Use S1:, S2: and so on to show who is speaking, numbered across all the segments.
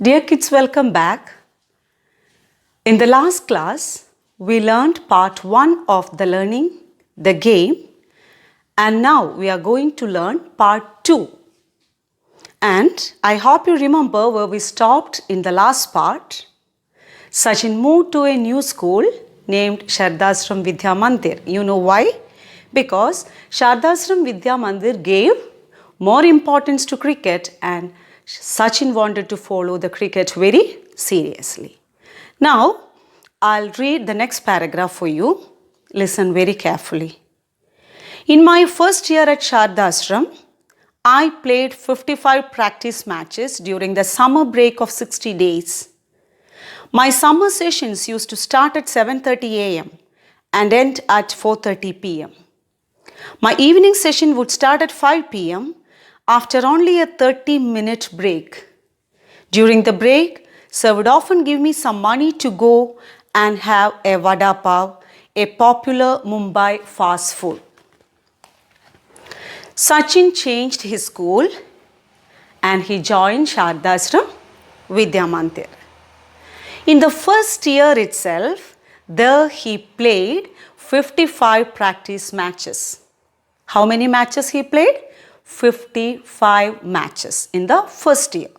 S1: Dear kids, welcome back. In the last class, we learned part 1 of the learning, the game, and now we are going to learn part 2. And I hope you remember where we stopped in the last part. Sachin moved to a new school named Shardashram Vidya Mandir. You know why? Because Shardashram Vidya Mandir gave more importance to cricket and Sachin wanted to follow the cricket very seriously. Now, I'll read the next paragraph for you. Listen very carefully. In my first year at Shardashram, I played 55 practice matches during the summer break of 60 days. My summer sessions used to start at 7:30 a.m. and end at 4:30 p.m. My evening session would start at 5 p.m. after only a 30-minute break. During the break, sir would often give me some money to go and have a vada pav, a popular Mumbai fast food. Sachin changed his school and he joined Shardashram Vidya Mandir. In the first year itself, there he played 55 practice matches. How many matches he played? 55 matches in the first year.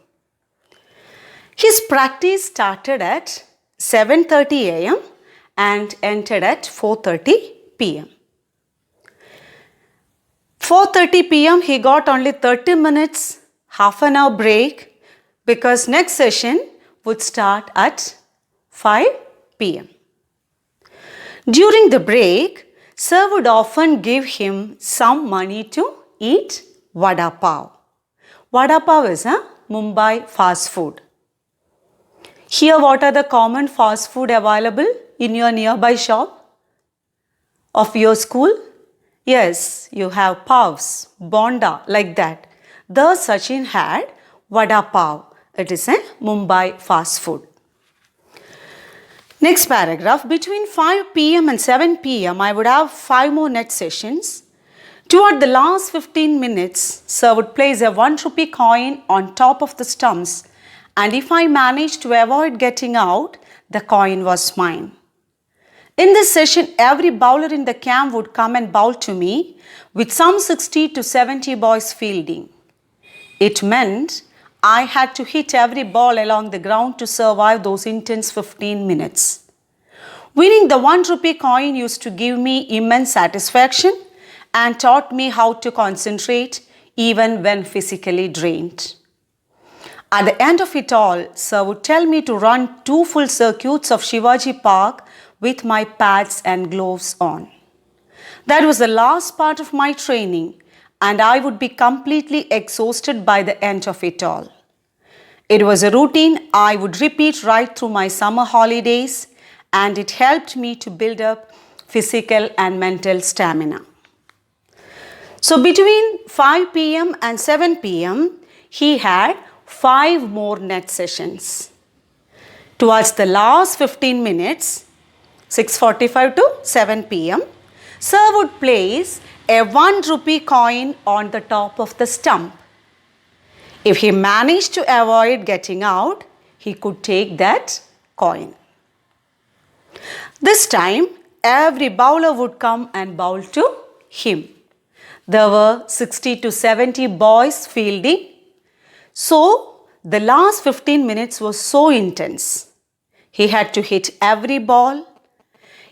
S1: His practice started at 7:30 a.m. and ended at 4:30 p.m. 4:30 p.m. he got only 30 minutes, half an hour break because next session would start at 5 p.m. During the break, sir would often give him some money to eat vada pav. Vada pav is a Mumbai fast food. Here, what are the common fast food available in your nearby shop of your school? Yes, you have pavs, bonda, like that. The Sachin had vada pav. It is a Mumbai fast food. Next paragraph, between 5 p.m. and 7 p.m. I would have 5 more net sessions. Toward the last 15 minutes, sir would place a 1 rupee coin on top of the stumps, and if I managed to avoid getting out, the coin was mine. In this session, every bowler in the camp would come and bowl to me with some 60 to 70 boys fielding. It meant I had to hit every ball along the ground to survive those intense 15 minutes. Winning the 1 rupee coin used to give me immense satisfaction and taught me how to concentrate even when physically drained. At the end of it all, sir would tell me to run 2 full circuits of Shivaji Park with my pads and gloves on. That was the last part of my training, and I would be completely exhausted by the end of it all. It was a routine I would repeat right through my summer holidays, and it helped me to build up physical and mental stamina. So between 5 p.m. and 7 p.m., he had 5 more net sessions. Towards the last 15 minutes, 6:45 to 7 p.m., sir would place a 1 rupee coin on the top of the stump. If he managed to avoid getting out, he could take that coin. This time, every bowler would come and bowl to him. There were 60 to 70 boys fielding. So, the last 15 minutes was so intense. He had to hit every ball.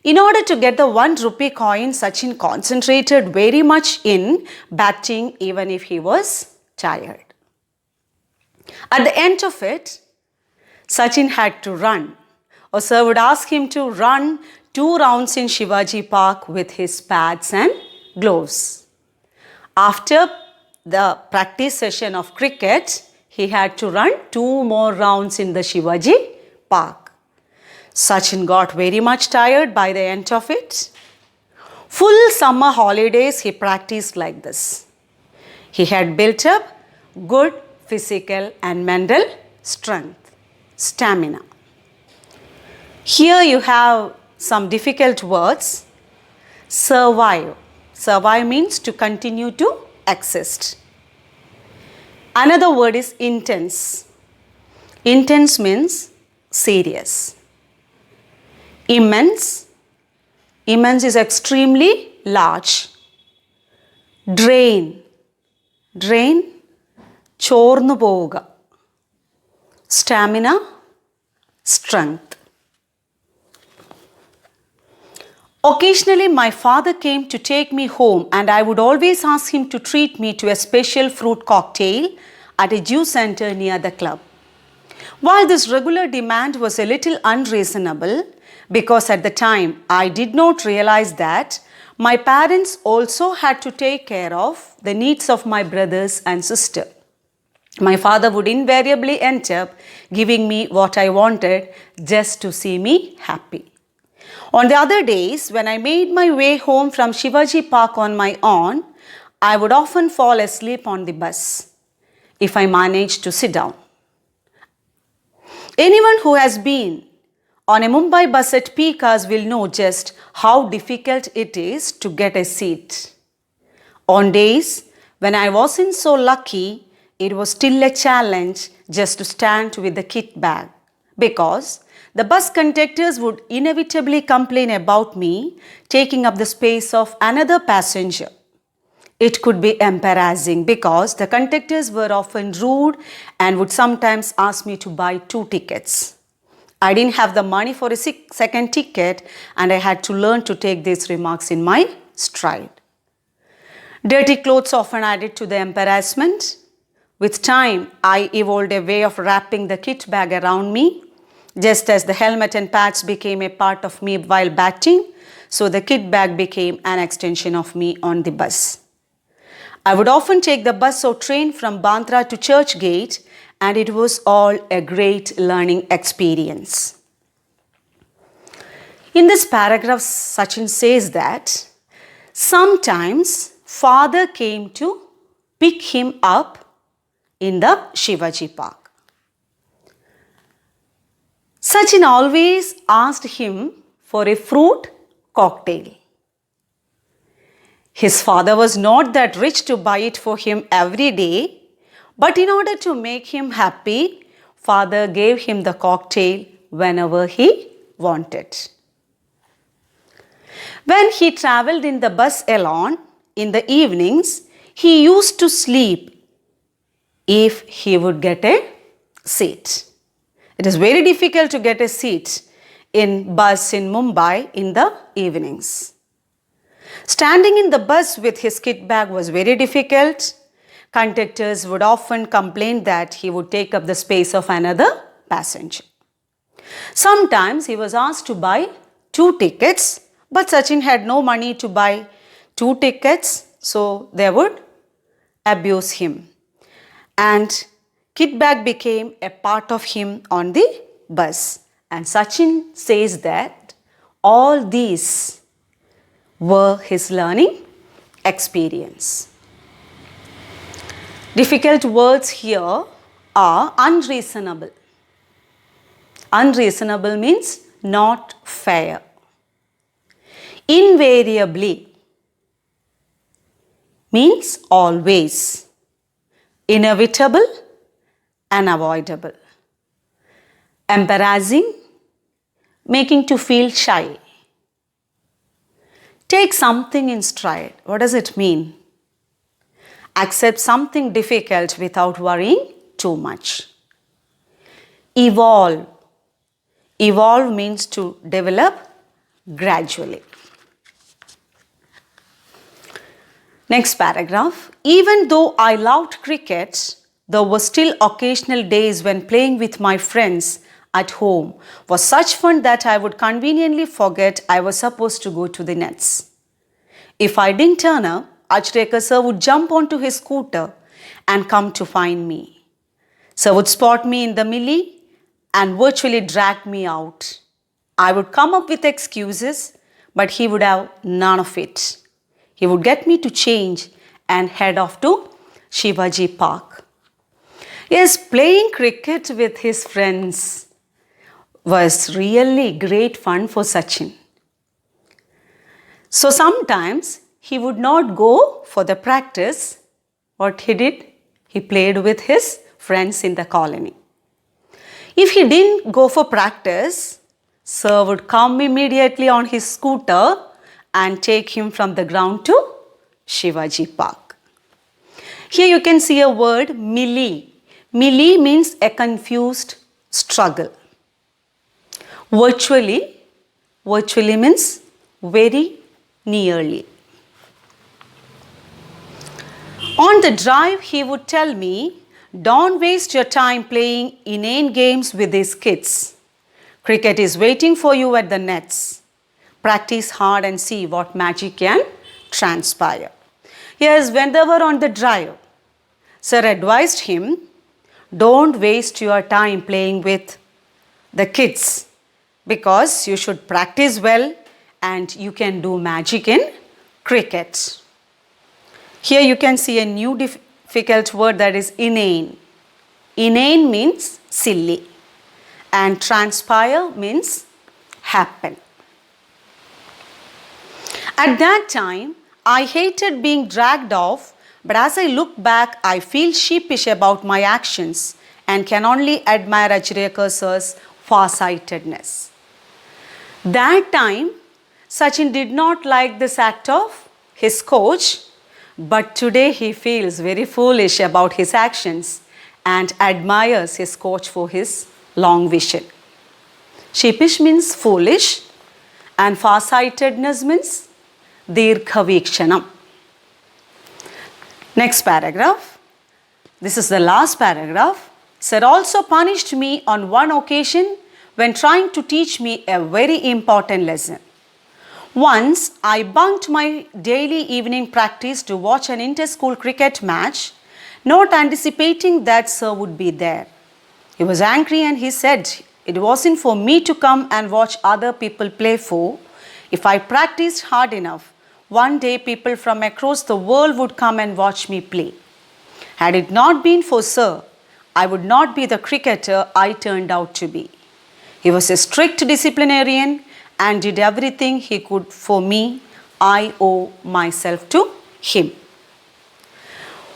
S1: In order to get the 1 rupee coin, Sachin concentrated very much in batting even if he was tired. At the end of it, Sachin had to run. Or sir would ask him to run 2 rounds in Shivaji Park with his pads and gloves. After the practice session of cricket, he had to run 2 more rounds in the Shivaji Park. Sachin got very much tired by the end of it. Full summer holidays he practiced like this. He had built up good physical and mental strength, stamina. Here you have some difficult words. Survive. Survive means to continue to exist. Another word is intense. Intense means serious. Immense. Immense is extremely large. Drain. Drain. ചോർന്നു പോവുക. Stamina. Strength. Occasionally, my father came to take me home, and I would always ask him to treat me to a special fruit cocktail at a juice center near the club. While this regular demand was a little unreasonable, because at the time I did not realize that my parents also had to take care of the needs of my brothers and sister. My father would invariably end up giving me what I wanted just to see me happy. On the other days, when I made my way home from Shivaji Park on my own, I would often fall asleep on the bus if I managed to sit down. Anyone who has been on a Mumbai bus at peak hours will know just how difficult it is to get a seat. On days when I wasn't so lucky, it was still a challenge just to stand with the kit bag, because the bus conductors would inevitably complain about me taking up the space of another passenger. It could be embarrassing because the conductors were often rude and would sometimes ask me to buy 2 tickets. I didn't have the money for a second ticket, and I had to learn to take these remarks in my stride. Dirty clothes often added to the embarrassment. With time, I evolved a way of wrapping the kit bag around me. Just as the helmet and pads became a part of me while batting, so the kit bag became an extension of me on the bus. I would often take the bus or train from Bandra to Churchgate, and it was all a great learning experience. In this paragraph, Sachin says that sometimes father came to pick him up in the Shivaji Park. Sachin always asked him for a fruit cocktail. His father was not that rich to buy it for him every day, but in order to make him happy, father gave him the cocktail whenever he wanted. When he traveled in the bus alone in the evenings, he used to sleep if he would get a seat. It is very difficult to get a seat in bus in Mumbai in the evenings. Standing in the bus with his kit bag was very difficult. Conductors would often complain that he would take up the space of another passenger. Sometimes he was asked to buy 2 tickets, but Sachin had no money to buy 2 tickets, so they would abuse him. And kit bag became a part of him on the bus. And Sachin says that all these were his learning experience. Difficult words here are unreasonable. Unreasonable means not fair. Invariably means always. Inevitable, unavoidable. Embarrassing, making to feel shy. Take something in stride. What does it mean? Accept something difficult without worrying too much. Evolve. Evolve means to develop gradually. Next paragraph. Even though I loved cricket, there were still occasional days when playing with my friends at home was such fun that I would conveniently forget I was supposed to go to the nets. If I didn't turn up, Achrekar sir would jump onto his scooter and come to find me. Sir would spot me in the millie and virtually drag me out. I would come up with excuses, but he would have none of it. He would get me to change and head off to Shivaji Park. Yes, playing cricket with his friends was really great fun for Sachin. So sometimes he would not go for the practice. What he did? He played with his friends in the colony. If he didn't go for practice, sir would come immediately on his scooter and take him from the ground to Shivaji Park. Here you can see a word melee. Melee means a confused struggle. Virtually means very nearly. On the drive, he would tell me, don't waste your time playing inane games with these kids. Cricket is waiting for you at the nets. Practice hard and see what magic can transpire. Yes, when they were on the drive, sir advised him, don't waste your time playing with the kids because you should practice well and you can do magic in cricket. Here you can see a new difficult word, that is inane. Inane means silly and transpire means happen. At that time, I hated being dragged off, but as I look back, I feel sheepish about my actions and can only admire Achrekar sir's farsightedness. That time, Sachin did not like this act of his coach, but today he feels very foolish about his actions and admires his coach for his long vision. Sheepish means foolish and farsightedness means Dirghavikshanam. Next paragraph. This is the last paragraph. Sir also punished me on one occasion when trying to teach me a very important lesson. Once I bunked my daily evening practice to watch an inter-school cricket match, not anticipating that sir would be there. He was angry and he said it wasn't for me to come and watch other people play for. If I practiced hard enough, one day people from across the world would come and watch me play. Had it not been for sir, I would not be the cricketer I turned out to be. He was a strict disciplinarian and did everything he could for me. I owe myself to him.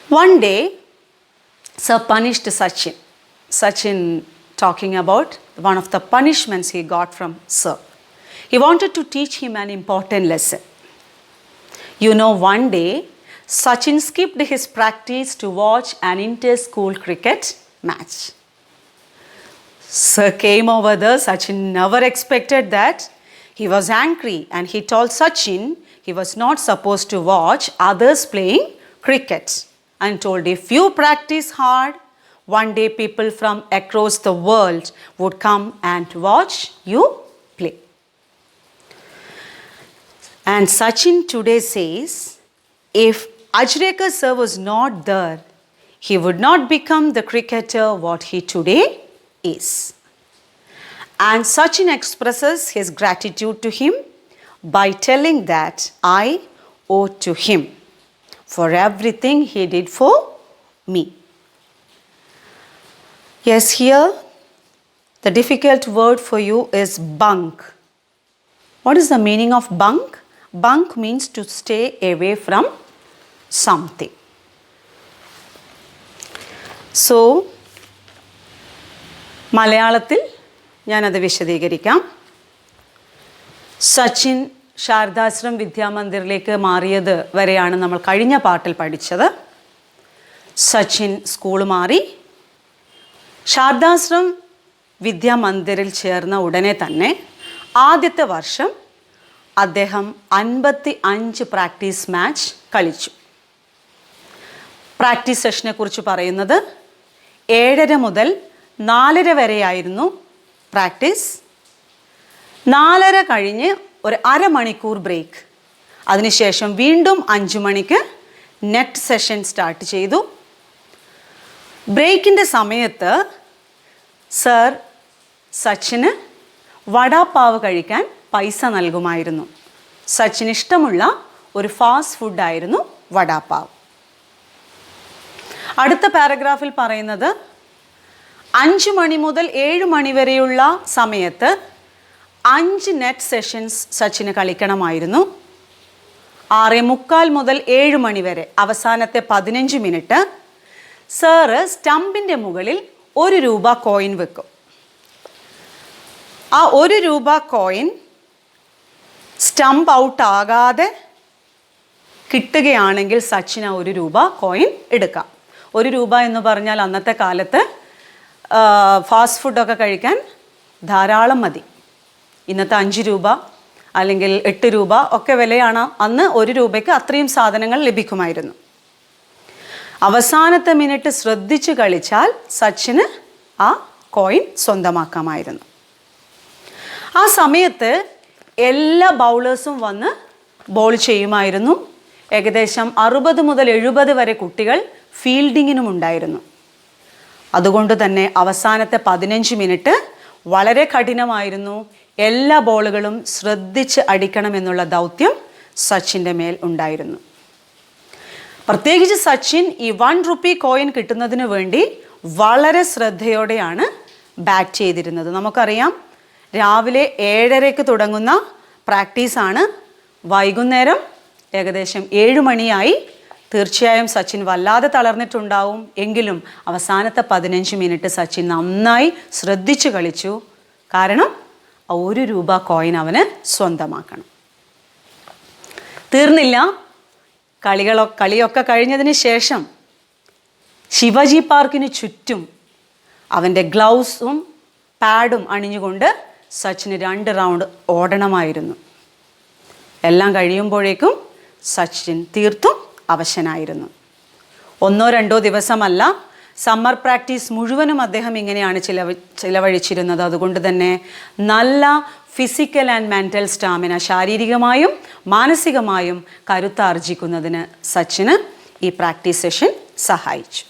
S1: One day, sir punished Sachin. Sachin talking about one of the punishments he got from sir. He wanted to teach him an important lesson. You know, one day, Sachin skipped his practice to watch an inter-school cricket match. Sir came over there. Sachin never expected that. He was angry and he told Sachin he was not supposed to watch others playing cricket and told if you practice hard, one day people from across the world would come and watch you play. And Sachin today says, if Achrekar sir was not there, he would not become the cricketer what he today is. And Sachin expresses his gratitude to him by telling that I owe to him for everything he did for me. Yes, here the difficult word for you is bunk. What is the meaning of bunk? Bunk means to stay away from something. So, മലയാളത്തിൽ ഞാനത് വിശദീകരിക്കാം. സച്ചിൻ ശാരദാശ്രം വിദ്യാമന്ദിറിലേക്ക് മാറിയത് വരെയാണ് നമ്മൾ കഴിഞ്ഞ പാട്ടിൽ പഠിച്ചത്. Sachin school മാറി ശാരദാശ്രം വിദ്യാമന്ദിറിൽ ചേർന്ന ഉടനെ തന്നെ ആദ്യത്തെ വർഷം അദ്ദേഹം 55 പ്രാക്ടീസ് മാച്ച് കളിച്ചു. പ്രാക്ടീസ് സെഷനെ കുറിച്ച് പറയുന്നത് 7:30 മുതൽ 4:30 വരെയായിരുന്നു പ്രാക്ടീസ്. 4:30 കഴിഞ്ഞ് ഒരു അരമണിക്കൂർ ബ്രേക്ക്. അതിനുശേഷം വീണ്ടും 5 മണിക്ക് നെറ്റ് സെഷൻ സ്റ്റാർട്ട് ചെയ്തു. ബ്രേക്കിൻ്റെ സമയത്ത് സർ സച്ചിന് വടാപ്പാവ് കഴിക്കാൻ പൈസ നൽകുമായിരുന്നു. സച്ചിന് ഇഷ്ടമുള്ള ഒരു ഫാസ്റ്റ് ഫുഡായിരുന്നു വടാപ്പാവ്. അടുത്ത പാരഗ്രാഫിൽ പറയുന്നത് 5 മണി മുതൽ 7 മണി വരെയുള്ള സമയത്ത് 5 നെറ്റ് സെഷൻസ് സച്ചിന് കളിക്കണമായിരുന്നു. 6:45 മുതൽ 7 മണി വരെ അവസാനത്തെ 15 മിനിറ്റ് സാറ് സ്റ്റമ്പിൻ്റെ മുകളിൽ ₹1 കോയിൻ വെക്കും. ആ 1 രൂപ കോയിൻ സ്റ്റംപ് ഔട്ട് ആകാതെ കിട്ടുകയാണെങ്കിൽ സച്ചിൻ ആ 1 രൂപ കോയിൻ എടുക്കാം. 1 രൂപ എന്ന് പറഞ്ഞാൽ അന്നത്തെ കാലത്ത് ഫാസ്റ്റ് ഫുഡൊക്കെ കഴിക്കാൻ ധാരാളം മതി. ഇന്നത്തെ 5 രൂപ അല്ലെങ്കിൽ 8 രൂപ ഒക്കെ വിലയാണ്. അന്ന് 1 രൂപയ്ക്ക് അത്രയും സാധനങ്ങൾ ലഭിക്കുമായിരുന്നു. അവസാനത്തെ മിനിറ്റ് ശ്രദ്ധിച്ച് കളിച്ചാൽ സച്ചിന് ആ കോയിൻ സ്വന്തമാക്കാമായിരുന്നു. ആ സമയത്ത് എല്ലാ ബൗളേഴ്സും വന്ന് ബോൾ ചെയ്യുമായിരുന്നു. ഏകദേശം 60 മുതൽ 70 വരെ കുട്ടികൾ ഫീൽഡിങ്ങിനും ഉണ്ടായിരുന്നു. അതുകൊണ്ട് തന്നെ അവസാനത്തെ 15 മിനിറ്റ് വളരെ കഠിനമായിരുന്നു. എല്ലാ ബോളുകളും ശ്രദ്ധിച്ച് അടിക്കണമെന്നുള്ള ദൗത്യം സച്ചിൻ്റെ മേൽ ഉണ്ടായിരുന്നു. പ്രത്യേകിച്ച് സച്ചിൻ ഈ 1 റുപ്പി കോയിൻ കിട്ടുന്നതിന് വേണ്ടി വളരെ ശ്രദ്ധയോടെയാണ് ബാറ്റ് ചെയ്തിരുന്നത്. നമുക്കറിയാം, രാവിലെ 7:30 തുടങ്ങുന്ന പ്രാക്ടീസാണ്. വൈകുന്നേരം ഏകദേശം 7 മണിയായി. തീർച്ചയായും സച്ചിൻ വല്ലാതെ തളർന്നിട്ടുണ്ടാവും. എങ്കിലും അവസാനത്തെ 15 മിനിറ്റ് സച്ചിൻ നന്നായി ശ്രദ്ധിച്ചു കളിച്ചു. കാരണം 1 രൂപ കോയിൻ അവന് സ്വന്തമാക്കണം. തീർന്നില്ല. കളിയൊക്കെ കഴിഞ്ഞതിന് ശേഷം ശിവജി പാർക്കിന് ചുറ്റും അവൻ്റെ ഗ്ലൗസും പാഡും അണിഞ്ഞുകൊണ്ട് സച്ചിന് 2 റൗണ്ട് ഓടണമായിരുന്നു. എല്ലാം കഴിയുമ്പോഴേക്കും സച്ചിൻ തീർത്തും അവശനായിരുന്നു. 1-2 ദിവസമല്ല, സമ്മർ പ്രാക്ടീസ് മുഴുവനും അദ്ദേഹം ഇങ്ങനെയാണ് ചിലവഴിച്ചിരുന്നത്. അതുകൊണ്ട് തന്നെ നല്ല ഫിസിക്കൽ ആൻഡ് മെൻ്റൽ സ്റ്റാമിന, ശാരീരികമായും മാനസികമായും കരുത്താർജിക്കുന്നതിന് സച്ചിന് ഈ പ്രാക്ടീസ് സെഷൻ സഹായിച്ചു.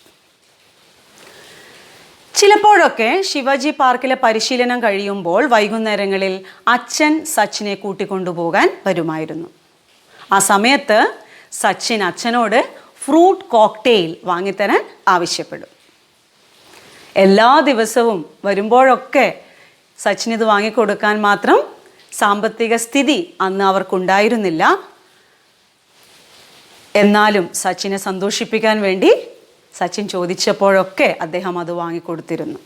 S1: ചിലപ്പോഴൊക്കെ ശിവജി പാർക്കിലെ പരിശീലനം കഴിയുമ്പോൾ വൈകുന്നേരങ്ങളിൽ അച്ഛൻ സച്ചിനെ കൂട്ടിക്കൊണ്ടുപോകാൻ വരുമായിരുന്നു. ആ സമയത്ത് സച്ചിൻ അച്ഛനോട് ഫ്രൂട്ട് കോക്ടെയിൽ വാങ്ങിത്തരാൻ ആവശ്യപ്പെടും. എല്ലാ ദിവസവും വരുമ്പോഴൊക്കെ സച്ചിൻ ഇത് വാങ്ങിക്കൊടുക്കാൻ മാത്രം സാമ്പത്തിക സ്ഥിതി അന്ന് അവർക്കുണ്ടായിരുന്നില്ല. എന്നാലും സച്ചിനെ സന്തോഷിപ്പിക്കാൻ വേണ്ടി സച്ചിൻ ചോദിച്ചപ്പോഴൊക്കെ അദ്ദേഹം അത് വാങ്ങിക്കൊടുത്തിരുന്നു.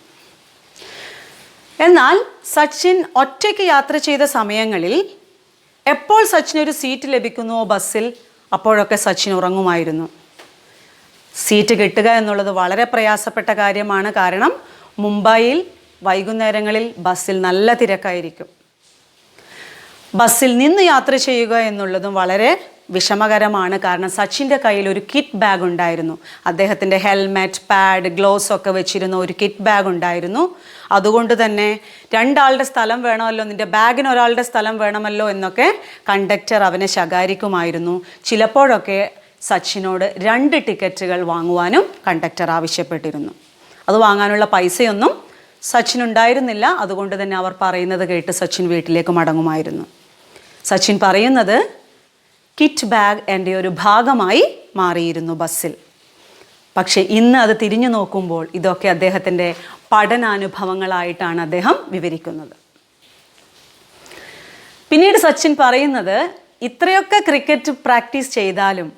S1: എന്നാൽ സച്ചിൻ ഒറ്റയ്ക്ക് യാത്ര ചെയ്ത സമയങ്ങളിൽ എപ്പോൾ സച്ചിനൊരു സീറ്റ് ലഭിക്കുന്നുവോ ബസ്സിൽ, അപ്പോഴൊക്കെ സച്ചിൻ ഉറങ്ങുമായിരുന്നു. സീറ്റ് കിട്ടുക എന്നുള്ളത് വളരെ പ്രയാസപ്പെട്ട കാര്യമാണ്. കാരണം മുംബൈയിൽ വൈകുന്നേരങ്ങളിൽ ബസ്സിൽ നല്ല തിരക്കായിരിക്കും. ബസ്സിൽ നിന്ന് യാത്ര ചെയ്യുക എന്നുള്ളതും വളരെ വിഷമകരമാണ്. കാരണം സച്ചിൻ്റെ കയ്യിൽ ഒരു കിറ്റ് ബാഗ് ഉണ്ടായിരുന്നു. അദ്ദേഹത്തിൻ്റെ ഹെൽമെറ്റ്, പാഡ്, ഗ്ലൗസ് ഒക്കെ വെച്ചിരുന്ന ഒരു കിറ്റ് ബാഗ് ഉണ്ടായിരുന്നു. അതുകൊണ്ട് തന്നെ 2 ആളുടെ സ്ഥലം വേണമല്ലോ, നിൻ്റെ ബാഗിന് ഒരാളുടെ സ്ഥലം വേണമല്ലോ എന്നൊക്കെ കണ്ടക്ടർ അവനെ ശകാരിക്കുമായിരുന്നു. ചിലപ്പോഴൊക്കെ സച്ചിനോട് 2 ടിക്കറ്റുകൾ വാങ്ങുവാനും കണ്ടക്ടർ ആവശ്യപ്പെട്ടിരുന്നു. അത് വാങ്ങാനുള്ള പൈസയൊന്നും സച്ചിനുണ്ടായിരുന്നില്ല. അതുകൊണ്ട് തന്നെ അവർ പറയുന്നത് കേട്ട് സച്ചിൻ വീട്ടിലേക്ക് മടങ്ങുമായിരുന്നു. സച്ചിൻ പറയുന്നത്, കിറ്റ് ബാഗ് എൻ്റെ ഒരു ഭാഗമായി മാറിയിരുന്നു ബസ്സിൽ. പക്ഷേ ഇന്ന് അത് തിരിഞ്ഞു നോക്കുമ്പോൾ ഇതൊക്കെ അദ്ദേഹത്തിൻ്റെ പഠനാനുഭവങ്ങളായിട്ടാണ് അദ്ദേഹം വിവരിക്കുന്നത്. പിന്നീട് സച്ചിൻ പറയുന്നത്, ഇത്രയൊക്കെ ക്രിക്കറ്റ് പ്രാക്ടീസ് ചെയ്താലും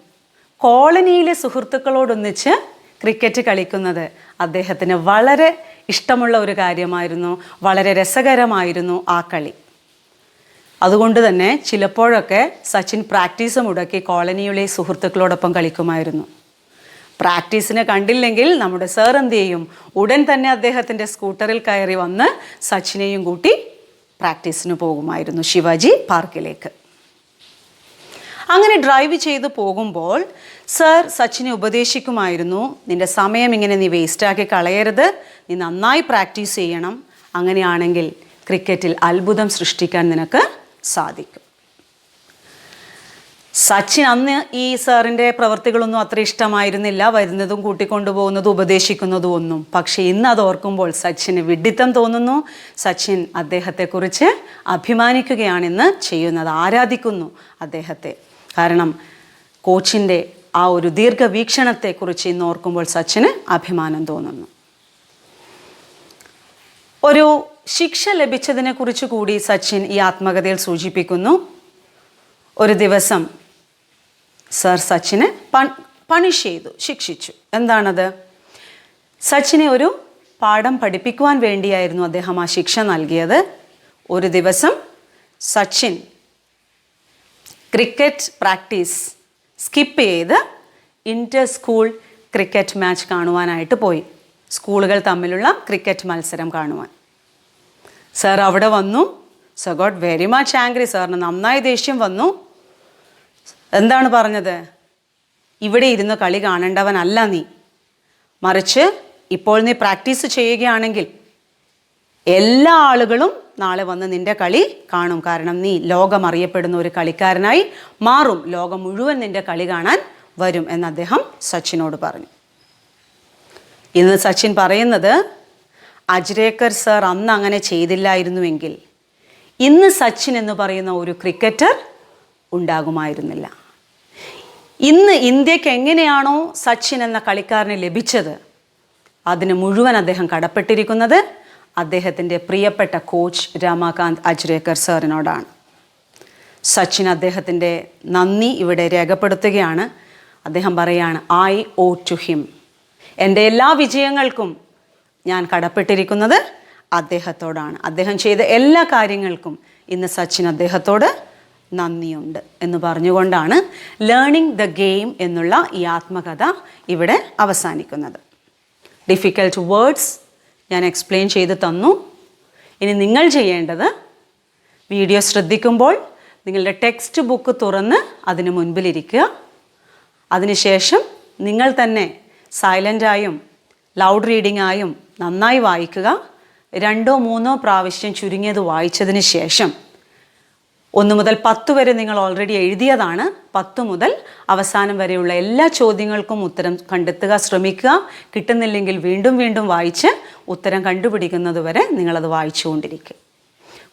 S1: കോളനിയിലെ സുഹൃത്തുക്കളോടൊന്നിച്ച് ക്രിക്കറ്റ് കളിക്കുന്നത് അദ്ദേഹത്തിന് വളരെ ഇഷ്ടമുള്ള ഒരു കാര്യമായിരുന്നു. വളരെ രസകരമായിരുന്നു ആ കളി. അതുകൊണ്ട് തന്നെ ചിലപ്പോഴൊക്കെ സച്ചിൻ പ്രാക്ടീസ് മുടക്കി കോളനിയിലെ സുഹൃത്തുക്കളോടൊപ്പം കളിക്കുമായിരുന്നു. പ്രാക്ടീസിന് കണ്ടില്ലെങ്കിൽ നമ്മുടെ സർ എന്ത് ചെയ്യും, ഉടൻ തന്നെ അദ്ദേഹത്തിൻ്റെ സ്കൂട്ടറിൽ കയറി വന്ന് സച്ചിനെയും കൂട്ടി പ്രാക്ടീസിന് പോകുമായിരുന്നു ശിവാജി പാർക്കിലേക്ക്. അങ്ങനെ ഡ്രൈവ് ചെയ്ത് പോകുമ്പോൾ സർ സച്ചിനെ ഉപദേശിക്കുമായിരുന്നു, നിൻ്റെ സമയം ഇങ്ങനെ നീ വേസ്റ്റാക്കി കളയരുത്, നീ നന്നായി പ്രാക്ടീസ് ചെയ്യണം. അങ്ങനെയാണെങ്കിൽ ക്രിക്കറ്റിൽ അത്ഭുതം സൃഷ്ടിക്കാൻ നിനക്ക് സാധിക്കും. സച്ചിൻ അന്ന് ഈ സാറിൻ്റെ പ്രവൃത്തികളൊന്നും അത്ര ഇഷ്ടമായിരുന്നില്ല, വരുന്നതും കൂട്ടിക്കൊണ്ടുപോകുന്നതും ഉപദേശിക്കുന്നതും ഒന്നും. പക്ഷേ ഇന്ന് അത് ഓർക്കുമ്പോൾ സച്ചിന് വിഡ്ഢിത്തം തോന്നുന്നു. സച്ചിൻ അദ്ദേഹത്തെക്കുറിച്ച് അഭിമാനിക്കുകയാണിന്ന് ചെയ്യുന്നത്, ആരാധിക്കുന്നു അദ്ദേഹത്തെ. കാരണം കോച്ചിൻ്റെ ആ ഒരു ദീർഘവീക്ഷണത്തെക്കുറിച്ച് ഇന്ന് ഓർക്കുമ്പോൾ സച്ചിന് അഭിമാനം തോന്നുന്നു. ഒരു ശിക്ഷ ലഭിച്ചതിനെക്കുറിച്ച് കൂടി സച്ചിൻ ഈ ആത്മകഥയിൽ സൂചിപ്പിക്കുന്നു. ഒരു ദിവസം സർ സച്ചിനെ പണിഷ് ചെയ്തു, ശിക്ഷിച്ചു. എന്താണത്? സച്ചിനെ ഒരു പാഠം പഠിപ്പിക്കുവാൻ വേണ്ടിയായിരുന്നു അദ്ദേഹം ആ ശിക്ഷ നൽകിയത്. ഒരു ദിവസം സച്ചിൻ ക്രിക്കറ്റ് പ്രാക്ടീസ് സ്കിപ്പ് ചെയ്ത് ഇൻ്റർ സ്കൂൾ ക്രിക്കറ്റ് മാച്ച് കാണുവാനായിട്ട് പോയി. സ്കൂളുകൾ തമ്മിലുള്ള ക്രിക്കറ്റ് മത്സരം കാണുവാൻ. സർ അവിടെ വന്നു. Sir got very much angry. സാറിന് നന്നായി ദേഷ്യം വന്നു. എന്താണ് പറഞ്ഞത്? ഇവിടെ ഇരുന്ന് കളി കാണേണ്ടവനല്ല നീ, മറിച്ച് ഇപ്പോൾ നീ പ്രാക്ടീസ് ചെയ്യുകയാണെങ്കിൽ എല്ലാ ആളുകളും നാളെ വന്ന് നിൻ്റെ കളി കാണും. കാരണം നീ ലോകം അറിയപ്പെടുന്ന ഒരു കളിക്കാരനായി മാറും. ലോകം മുഴുവൻ നിൻ്റെ കളി കാണാൻ വരും എന്ന് അദ്ദേഹം സച്ചിനോട് പറഞ്ഞു. ഇന്ന് സച്ചിൻ പറയുന്നത്, അജ്രേക്കർ സർ അന്ന് അങ്ങനെ ചെയ്തില്ലായിരുന്നുവെങ്കിൽ ഇന്ന് സച്ചിൻ എന്ന് പറയുന്ന ഒരു ക്രിക്കറ്റർ ഉണ്ടാകുമായിരുന്നില്ല. ഇന്ന് ഇന്ത്യക്ക് എങ്ങനെയാണോ സച്ചിൻ എന്ന കളിക്കാരനെ ലഭിച്ചത്, അതിന് മുഴുവൻ അദ്ദേഹം കടപ്പെട്ടിരിക്കുന്നത് അദ്ദേഹത്തിൻ്റെ പ്രിയപ്പെട്ട കോച്ച് രമാകാന്ത് അജ്രേക്കർ സാറിനോടാണ്. സച്ചിൻ അദ്ദേഹത്തിൻ്റെ നന്ദി ഇവിടെ രേഖപ്പെടുത്തുകയാണ്. അദ്ദേഹം പറയാണ്, ഐ ഓ ടു ഹിം. എൻ്റെ എല്ലാ വിജയങ്ങൾക്കും ഞാൻ കടപ്പെട്ടിരിക്കുന്നത് അദ്ദേഹത്തോടാണ്. അദ്ദേഹം ചെയ്ത എല്ലാ കാര്യങ്ങൾക്കും ഇന്ന് സച്ചിൻ അദ്ദേഹത്തോട് നന്ദിയുണ്ട് എന്ന് പറഞ്ഞുകൊണ്ടാണ് ലേണിംഗ് ദ ഗെയിം എന്നുള്ള ഈ ആത്മകഥ ഇവിടെ അവസാനിക്കുന്നത്. ഡിഫിക്കൽട്ട് വേർഡ്സ് ഞാൻ എക്സ്പ്ലെയിൻ ചെയ്ത് തന്നു. ഇനി നിങ്ങൾ ചെയ്യേണ്ടത്, വീഡിയോ ശ്രദ്ധിക്കുമ്പോൾ നിങ്ങളുടെ ടെക്സ്റ്റ് ബുക്ക് തുറന്ന് അതിന് മുൻപിലിരിക്കുക. അതിനുശേഷം നിങ്ങൾ തന്നെ സൈലൻ്റായും ലൗഡ് റീഡിംഗായും നന്നായി വായിക്കുക. 2-3 പ്രാവശ്യം ചുരുങ്ങിയത് വായിച്ചതിന് ശേഷം 1 മുതൽ 10 വരെ നിങ്ങൾ ഓൾറെഡി എഴുതിയതാണ്. 10 മുതൽ അവസാനം വരെയുള്ള എല്ലാ ചോദ്യങ്ങൾക്കും ഉത്തരം കണ്ടെത്തുക ശ്രമിക്കുക. കിട്ടുന്നില്ലെങ്കിൽ വീണ്ടും വീണ്ടും വായിച്ച് ഉത്തരം കണ്ടുപിടിക്കുന്നത് വരെ നിങ്ങളത് വായിച്ചുകൊണ്ടിരിക്കുക.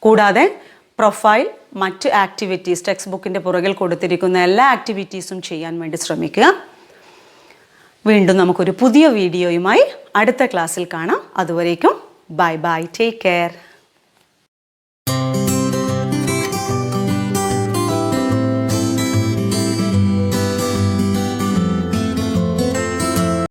S1: കൂടാതെ പ്രൊഫൈൽ, മറ്റ് ആക്ടിവിറ്റീസ്, ടെക്സ്റ്റ് ബുക്കിൻ്റെ പുറകിൽ കൊടുത്തിരിക്കുന്ന എല്ലാ ആക്ടിവിറ്റീസും ചെയ്യാൻ വേണ്ടി ശ്രമിക്കുക. വീണ്ടും നമുക്കൊരു പുതിയ വീഡിയോയുമായി അടുത്ത ക്ലാസ്സിൽ കാണാം. അതുവരേക്കും ബൈ ബൈ, ടേക്ക് കെയർ.